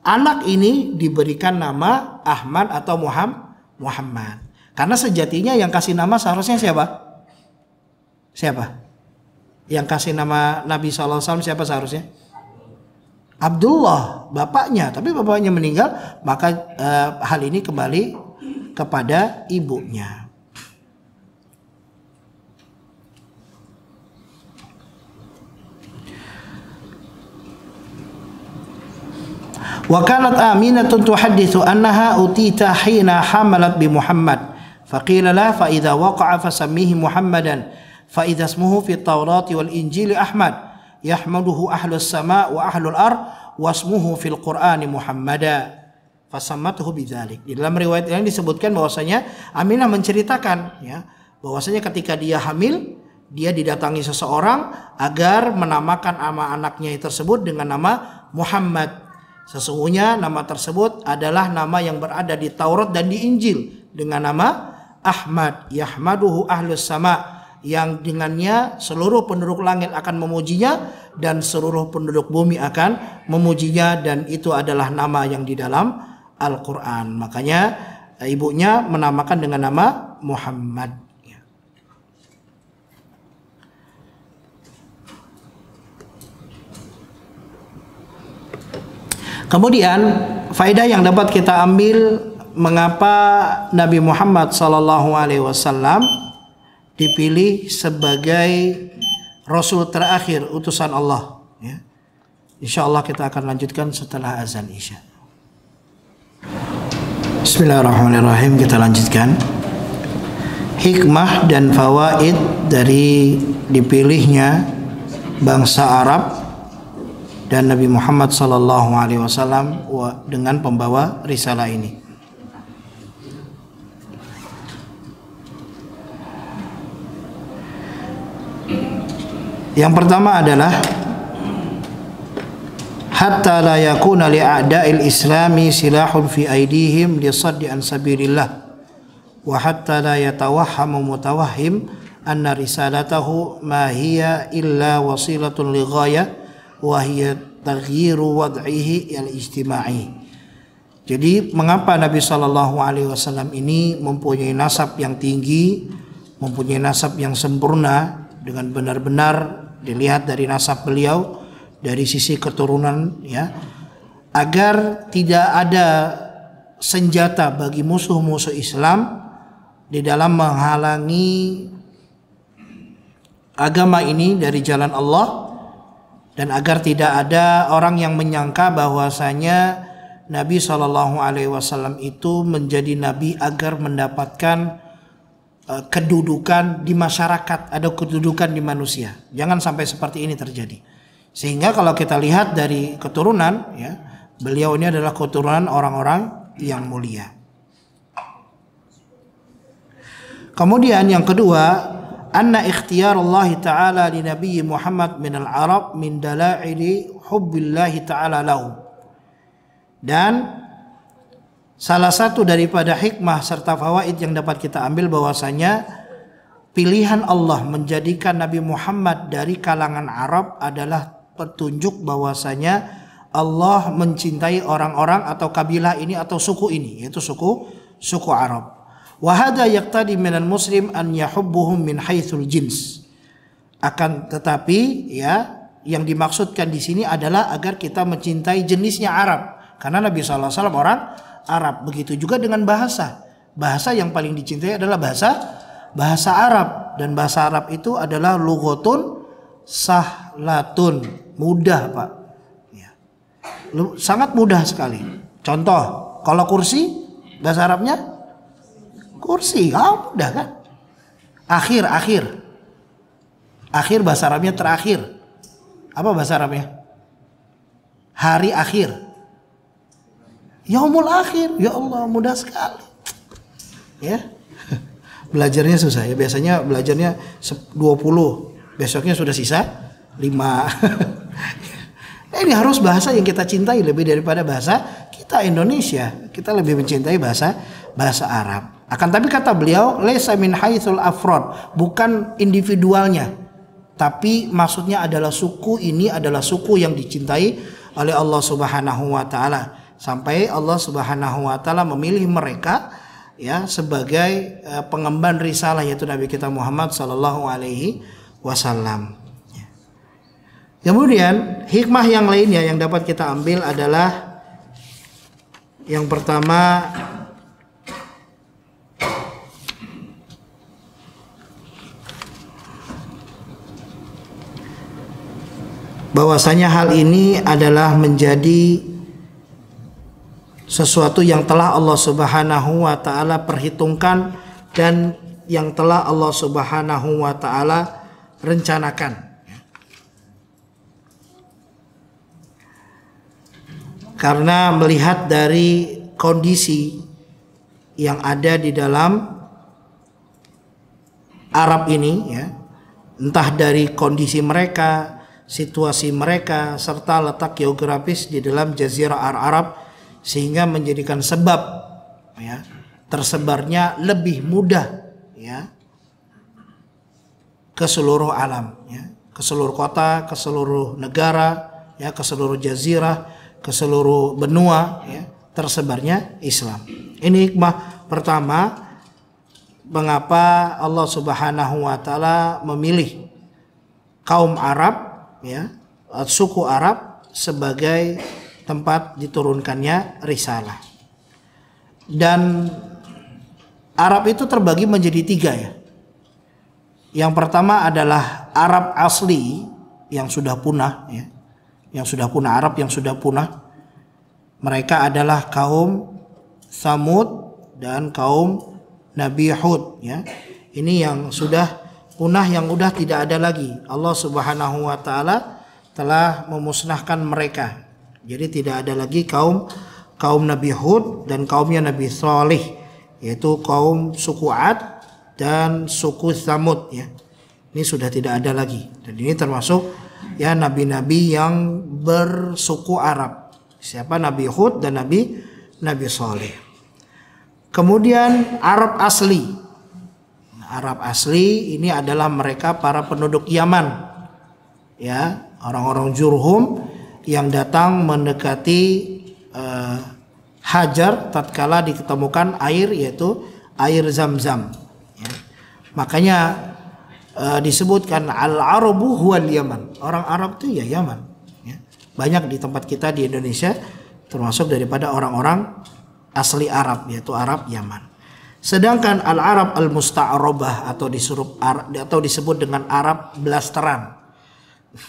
anak ini diberikan nama Ahmad atau Muhammad. Karena sejatinya yang kasih nama seharusnya siapa? Siapa? Yang kasih nama Nabi SAW siapa seharusnya? Abdullah, bapaknya. Tapi bapaknya meninggal, maka hal ini kembali kepada ibunya. Wa kanat Aminatun tuhadditsu annaha utita hina hamalat bi Muhammad. Faqila la fa idza waqa'a fasammihi Muhammadan. Fa idza ismuhu fi Taurati wal Injili Ahmad yahmaduhu ahlus sama wa ahlul ard wasmuhu fil Qur'ani Muhammada. Fasammathu bidzalik. Di dalam riwayat yang disebutkan bahwasanya Aminah menceritakan, ya, bahwasanya ketika dia hamil, dia didatangi seseorang agar menamakan nama anaknya tersebut dengan nama Muhammad. Sesungguhnya nama tersebut adalah nama yang berada di Taurat dan di Injil dengan nama Ahmad. Yahmaduhu ahlus sama, yang dengannya seluruh penduduk langit akan memujinya dan seluruh penduduk bumi akan memujinya, dan itu adalah nama yang di dalam Al-Quran. Makanya ibunya menamakan dengan nama Muhammad. Kemudian faedah yang dapat kita ambil mengapa Nabi Muhammad SAW dipilih sebagai Rasul terakhir utusan Allah. Ya. Insya Allah kita akan lanjutkan setelah azan Isya. Bismillahirrahmanirrahim, kita lanjutkan. Hikmah dan fawaid dari dipilihnya bangsa Arab dan Nabi Muhammad SAW dengan pembawa risalah ini. Yang pertama adalah hatta la yakuna li a'da'il islami silahun fi aidihim li saddi an sabilillah wa hatta la yatawahhamu mutawahhim anna risalatahu ma hiya illa wasilatun li ghayah wa hiya taghyiru wad'ihi al-ijtima'i. Jadi mengapa Nabi SAW ini mempunyai nasab yang tinggi, mempunyai nasab yang sempurna, dengan benar-benar dilihat dari nasab beliau, dari sisi keturunan, ya, agar tidak ada senjata bagi musuh-musuh Islam di dalam menghalangi agama ini dari jalan Allah, dan agar tidak ada orang yang menyangka bahwasanya Nabi SAW itu menjadi nabi agar mendapatkan kedudukan di masyarakat, ada kedudukan di manusia. Jangan sampai seperti ini terjadi. Sehingga kalau kita lihat dari keturunan, ya, beliau ini adalah keturunan orang-orang yang mulia. Kemudian yang kedua, anna ikhtiyarullah ta'ala li Nabi Muhammad min al-Arab min dalaili hubbillah ta'ala lahu. Dan salah satu daripada hikmah serta fawaid yang dapat kita ambil bahwasanya pilihan Allah menjadikan Nabi Muhammad dari kalangan Arab adalah petunjuk bahwasanya Allah mencintai orang-orang atau kabilah ini atau suku ini, yaitu suku Arab. Wa hadza yaqtadi minal muslim an yahubbuhum min haitsul jins. Akan tetapi, ya, yang dimaksudkan di sini adalah agar kita mencintai jenisnya Arab, karena Nabi SAW orang Arab. Begitu juga dengan bahasa. Bahasa yang paling dicintai adalah bahasa Arab, dan bahasa Arab itu adalah lughatun sahlatun, mudah, Pak. Ya. Sangat mudah sekali. Contoh, kalau kursi bahasa Arabnya kursi, mudah kan? Akhir bahasa Arabnya terakhir. Apa bahasa Arabnya? Hari akhir. Yaumul akhir, ya Allah, mudah sekali. Ya. Belajarnya susah ya. Biasanya belajarnya 20, besoknya sudah sisa 5. Nah, ini harus bahasa yang kita cintai lebih daripada bahasa kita Indonesia. Kita lebih mencintai bahasa Arab. Akan tapi kata beliau, laisa min haitsul afrad, bukan individualnya. Tapi maksudnya adalah suku ini adalah suku yang dicintai oleh Allah Subhanahu wa taala. Sampai Allah Subhanahu wa taala memilih mereka, ya, sebagai pengemban risalah, yaitu Nabi kita Muhammad sallallahu alaihi wasallam. Kemudian hikmah yang lainnya yang dapat kita ambil adalah yang pertama, bahwasanya hal ini adalah menjadi sesuatu yang telah Allah Subhanahu wa taala perhitungkan dan yang telah Allah Subhanahu wa taala rencanakan. Karena melihat dari kondisi yang ada di dalam Arab ini, ya, entah dari kondisi mereka, situasi mereka, serta letak geografis di dalam Jazirah Arab, sehingga menjadikan sebab, ya, tersebarnya lebih mudah, ya, ke seluruh alam, ya, ke seluruh kota, ke seluruh negara, ya, ke seluruh jazirah, ke seluruh benua, ya, tersebarnya Islam. Ini hikmah pertama mengapa Allah Subhanahu wa taala memilih kaum Arab, ya, suku Arab sebagai tempat diturunkannya risalah. Dan Arab itu terbagi menjadi 3 ya. Yang pertama adalah Arab asli yang sudah punah ya. Yang sudah punah, Arab yang sudah punah. Mereka adalah kaum Samud dan kaum Nabi Hud ya. Ini yang sudah punah, yang udah tidak ada lagi. Allah Subhanahu wa taala telah memusnahkan mereka. Jadi tidak ada lagi kaum Nabi Hud dan kaumnya Nabi Salih, yaitu kaum suku Ad dan suku Samud ya. Ini sudah tidak ada lagi. Dan ini termasuk ya nabi-nabi yang bersuku Arab. Siapa? Nabi Hud dan Nabi Salih. Kemudian Arab asli. Arab asli ini adalah mereka para penduduk Yaman. Ya, orang-orang Jurhum yang datang mendekati Hajar tatkala ditemukan air, yaitu air Zam-Zam ya. Makanya disebutkan al-Arabu huwal Yaman. Orang Arab itu ya Yaman ya. Banyak di tempat kita di Indonesia, termasuk daripada orang-orang asli Arab, yaitu Arab Yaman. Sedangkan al-Arab al-Musta'arabah atau disebut dengan Arab blasteran.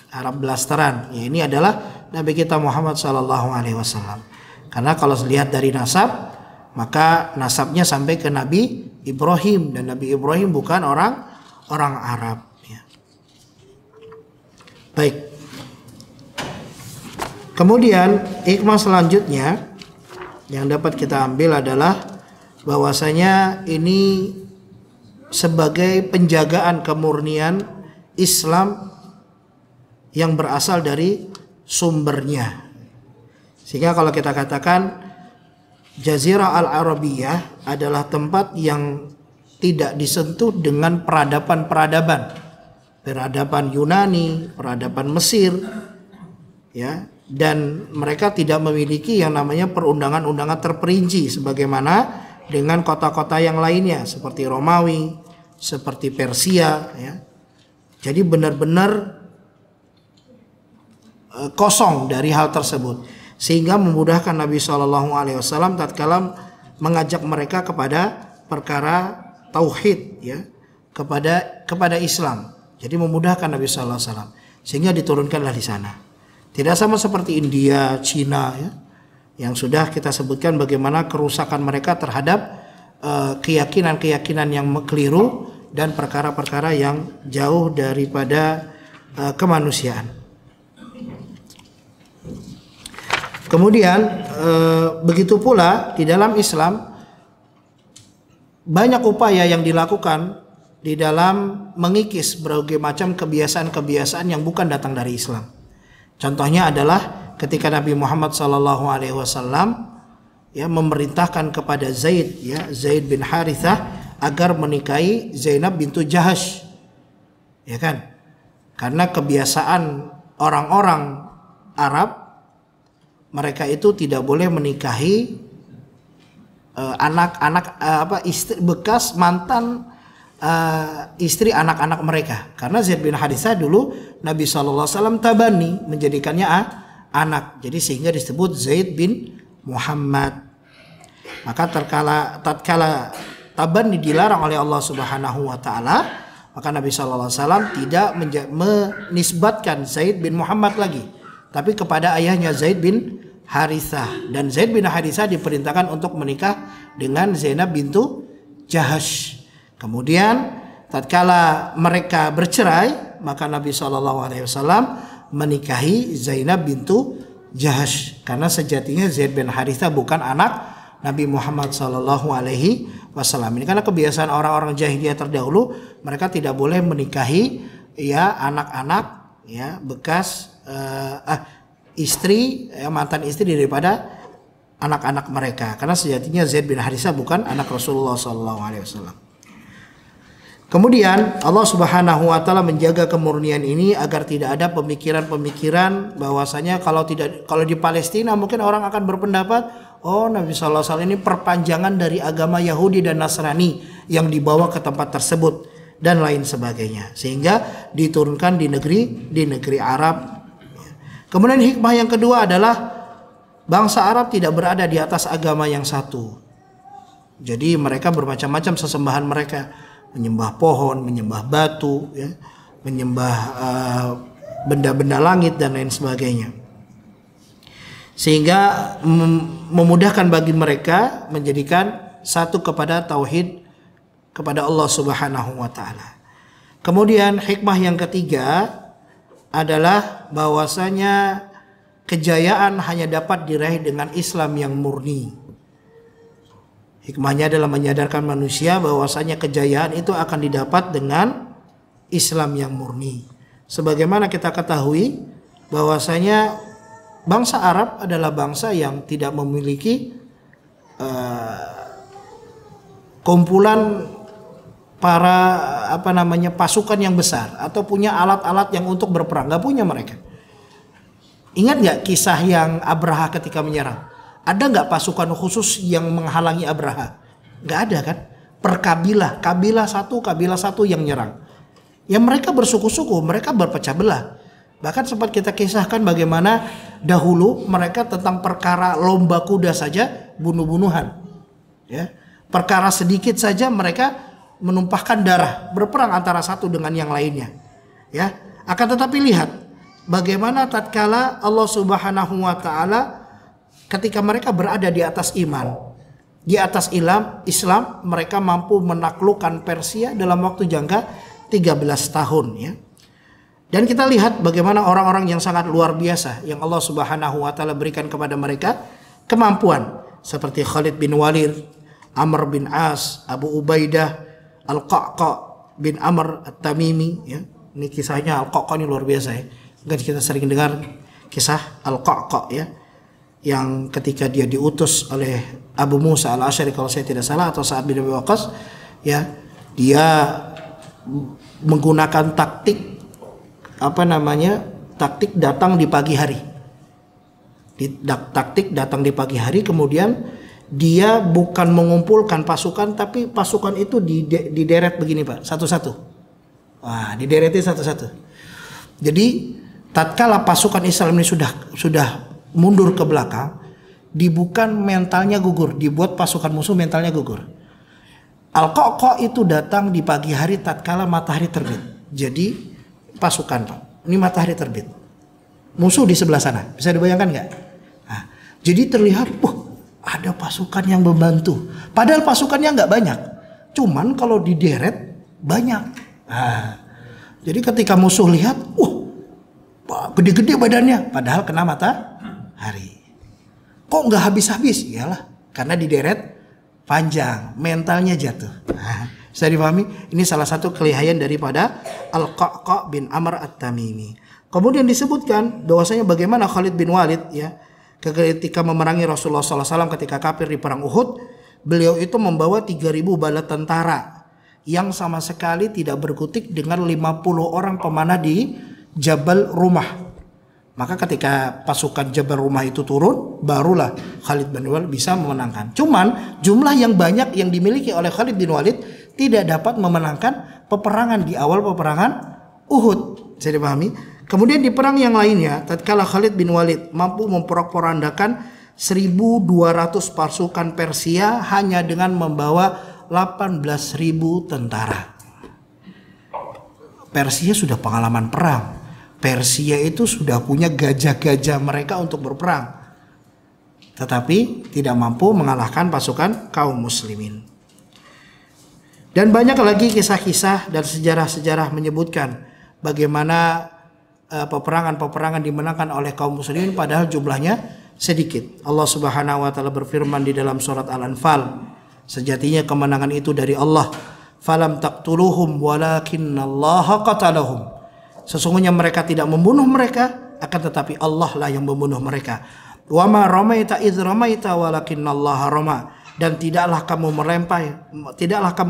Arab blasteran ya, ini adalah Nabi kita Muhammad SAW. Karena kalau lihat dari nasab, maka nasabnya sampai ke Nabi Ibrahim, dan Nabi Ibrahim bukan orang Arab ya. Baik. Kemudian hikmah selanjutnya yang dapat kita ambil adalah bahwasanya ini sebagai penjagaan kemurnian Islam yang berasal dari sumbernya. Sehingga kalau kita katakan Jazirah Al-Arabiyah adalah tempat yang tidak disentuh dengan peradaban Yunani, peradaban Mesir ya, dan mereka tidak memiliki yang namanya perundangan-undangan terperinci sebagaimana dengan kota-kota yang lainnya seperti Romawi, seperti Persia ya. Jadi benar-benar kosong dari hal tersebut, sehingga memudahkan Nabi SAW tatkala mengajak mereka kepada perkara tauhid ya, kepada Islam. Jadi memudahkan Nabi SAW, sehingga diturunkanlah di sana. Tidak sama seperti India, Cina ya, yang sudah kita sebutkan bagaimana kerusakan mereka terhadap keyakinan-keyakinan yang keliru dan perkara-perkara yang jauh daripada kemanusiaan. Kemudian begitu pula di dalam Islam banyak upaya yang dilakukan di dalam mengikis berbagai macam kebiasaan-kebiasaan yang bukan datang dari Islam. Contohnya adalah ketika Nabi Muhammad SAW ya memerintahkan kepada Zaid bin Harithah agar menikahi Zainab bintu Jahash, ya kan? Karena kebiasaan orang-orang Arab, mereka itu tidak boleh menikahi istri bekas mantan istri anak-anak mereka. Karena Zaid bin Harithah dulu Nabi SAW tabani, menjadikannya anak. Jadi sehingga disebut Zaid bin Muhammad. Maka tatkala tabani dilarang oleh Allah Subhanahu wa taala, maka Nabi SAW tidak menisbatkan Zaid bin Muhammad lagi, tapi kepada ayahnya Zaid bin Harithah. Dan Zaid bin Harithah diperintahkan untuk menikah dengan Zainab bintu Jahash. Kemudian tatkala mereka bercerai, maka Nabi SAW menikahi Zainab bintu Jahash. Karena sejatinya Zaid bin Harithah bukan anak Nabi Muhammad SAW. Ini karena kebiasaan orang-orang jahiliyah terdahulu, mereka tidak boleh menikahi ya anak-anak ya bekas istri mantan istri daripada anak-anak mereka, karena sejatinya Zaid bin Harithah bukan anak Rasulullah SAW. Kemudian Allah Subhanahu wa taala menjaga kemurnian ini agar tidak ada pemikiran-pemikiran bahwasanya kalau di Palestina mungkin orang akan berpendapat, oh Nabi sallallahu alaihi wasallam ini perpanjangan dari agama Yahudi dan Nasrani yang dibawa ke tempat tersebut dan lain sebagainya, sehingga diturunkan di negeri Arab. Kemudian hikmah yang kedua adalah bangsa Arab tidak berada di atas agama yang satu. Jadi mereka bermacam-macam sesembahan mereka, menyembah pohon, menyembah batu, ya, menyembah benda-benda langit dan lain sebagainya. Sehingga memudahkan bagi mereka menjadikan satu kepada tauhid kepada Allah Subhanahu wa taala. Kemudian hikmah yang ketiga adalah bahwasanya kejayaan hanya dapat diraih dengan Islam yang murni. Hikmahnya adalah menyadarkan manusia bahwasanya kejayaan itu akan didapat dengan Islam yang murni. Sebagaimana kita ketahui bahwasanya bangsa Arab adalah bangsa yang tidak memiliki kumpulan para pasukan yang besar atau punya alat-alat yang untuk berperang. Gak punya mereka. Ingat gak kisah yang Abraha ketika menyerang? Ada nggak pasukan khusus yang menghalangi Abraha? Nggak ada kan? Per kabilah satu yang nyerang. Ya mereka bersuku-suku, mereka berpecah belah. Bahkan sempat kita kisahkan bagaimana dahulu mereka tentang perkara lomba kuda saja bunuh-bunuhan. Ya, perkara sedikit saja mereka menumpahkan darah, berperang antara satu dengan yang lainnya. Ya, akan tetapi lihat bagaimana tatkala Allah Subhanahu wa taala ketika mereka berada di atas iman, di atas Islam, mereka mampu menaklukkan Persia dalam waktu jangka 13 tahun, ya. Dan kita lihat bagaimana orang-orang yang sangat luar biasa yang Allah Subhanahu wa taala berikan kepada mereka kemampuan seperti Khalid bin Walid, Amr bin As, Abu Ubaidah, Al-Qa'qa bin Amr At-Tamimi, ya. Ini kisahnya Al-Qa'qa ini luar biasa, ya. Kan kita sering dengar kisah Al-Qa'qa, ya, yang ketika dia diutus oleh Abu Musa al-Asy'ari kalau saya tidak salah, atau Sa'ad bin Abi Waqqas, ya, dia menggunakan taktik datang di pagi hari. Taktik datang di pagi hari, kemudian dia bukan mengumpulkan pasukan, tapi pasukan itu dideret begini, Pak, satu-satu. Wah, dideretin satu-satu. Jadi tatkala pasukan Islam ini sudah mundur ke belakang, dibukan mentalnya gugur, dibuat pasukan musuh mentalnya gugur. Al-Qa'qa itu datang di pagi hari tatkala matahari terbit. Jadi pasukan, Pak, ini matahari terbit, musuh di sebelah sana, bisa dibayangkan nggak? Nah, jadi terlihat, ada pasukan yang membantu. Padahal pasukannya nggak banyak, cuman kalau dideret banyak. Nah, jadi ketika musuh lihat, gede-gede badannya, padahal kena matahari. Kok nggak habis-habis? Iyalah, karena dideret panjang, mentalnya jatuh. Nah, bisa dipahami? Ini salah satu kelihayan daripada Al-Qa'qa bin Amr At-Tamimi. Kemudian disebutkan bahwasanya bagaimana Khalid bin Walid, ya, ketika memerangi Rasulullah SAW ketika kafir di perang Uhud, beliau itu membawa 3.000 bala tentara yang sama sekali tidak berkutik dengan 50 orang pemanah di Jabal Rumah. Maka ketika pasukan Jabal Rumah itu turun, barulah Khalid bin Walid bisa memenangkan. Cuman jumlah yang banyak yang dimiliki oleh Khalid bin Walid tidak dapat memenangkan peperangan di awal peperangan Uhud. Bisa dipahami? Kemudian di perang yang lainnya, tatkala Khalid bin Walid mampu memporak-porandakan 1.200 pasukan Persia hanya dengan membawa 18.000 tentara. Persia sudah pengalaman perang. Persia itu sudah punya gajah-gajah mereka untuk berperang, tetapi tidak mampu mengalahkan pasukan kaum muslimin. Dan banyak lagi kisah-kisah dan sejarah-sejarah menyebutkan bagaimana peperangan-peperangan dimenangkan oleh kaum muslimin padahal jumlahnya sedikit. Allah Subhanahu wa taala berfirman di dalam surat Al-Anfal, sejatinya kemenangan itu dari Allah. Falam taqtuluhum walakinnallaha qatalahum. Sesungguhnya mereka tidak membunuh mereka, akan tetapi Allah lah yang membunuh mereka. Wa ma ramaita idz ramaita walakinnallaha rama. Dan tidaklah kamu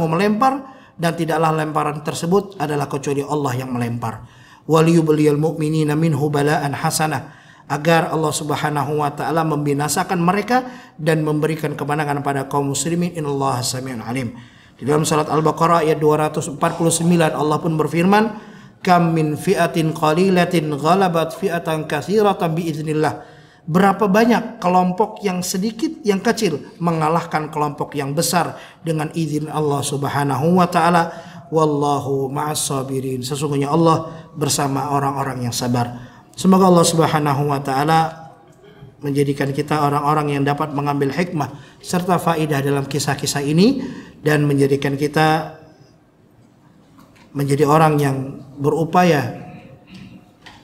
melempar dan tidaklah lemparan tersebut adalah kecuali Allah yang melempar. Waliyubliyal mu'minina minhu bala'an hasanah, agar Allah Subhanahu wa taala membinasakan mereka dan memberikan kemenangan pada kaum muslimin. Innallaha sami'un alim. Di dalam surat Al-Baqarah ayat 249 Allah pun berfirman, kam min fi'atin qalilatin ghalabat fi'atan katsiratan biiznillah Berapa banyak kelompok yang sedikit, yang kecil mengalahkan kelompok yang besar dengan izin Allah Subhanahu wa taala. Wallahu ma'as sabirin. Sesungguhnya Allah bersama orang-orang yang sabar. Semoga Allah Subhanahu wa taala menjadikan kita orang-orang yang dapat mengambil hikmah serta faidah dalam kisah-kisah ini, dan menjadikan kita menjadi orang yang berupaya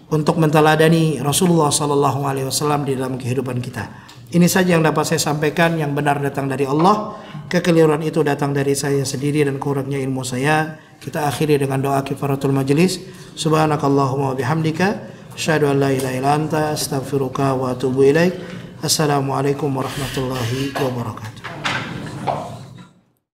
untuk menteladani Rasulullah SAW di dalam kehidupan kita. Ini saja yang dapat saya sampaikan. Yang benar datang dari Allah, kekeliruan itu datang dari saya sendiri dan kurangnya ilmu saya. Kita akhiri dengan doa kifaratul majlis. Subhanakallahumma wa bihamdika, asyhadu an la ilaha illa anta, astaghfiruka wa atubu ilaik. Assalamualaikum warahmatullahi wabarakatuh.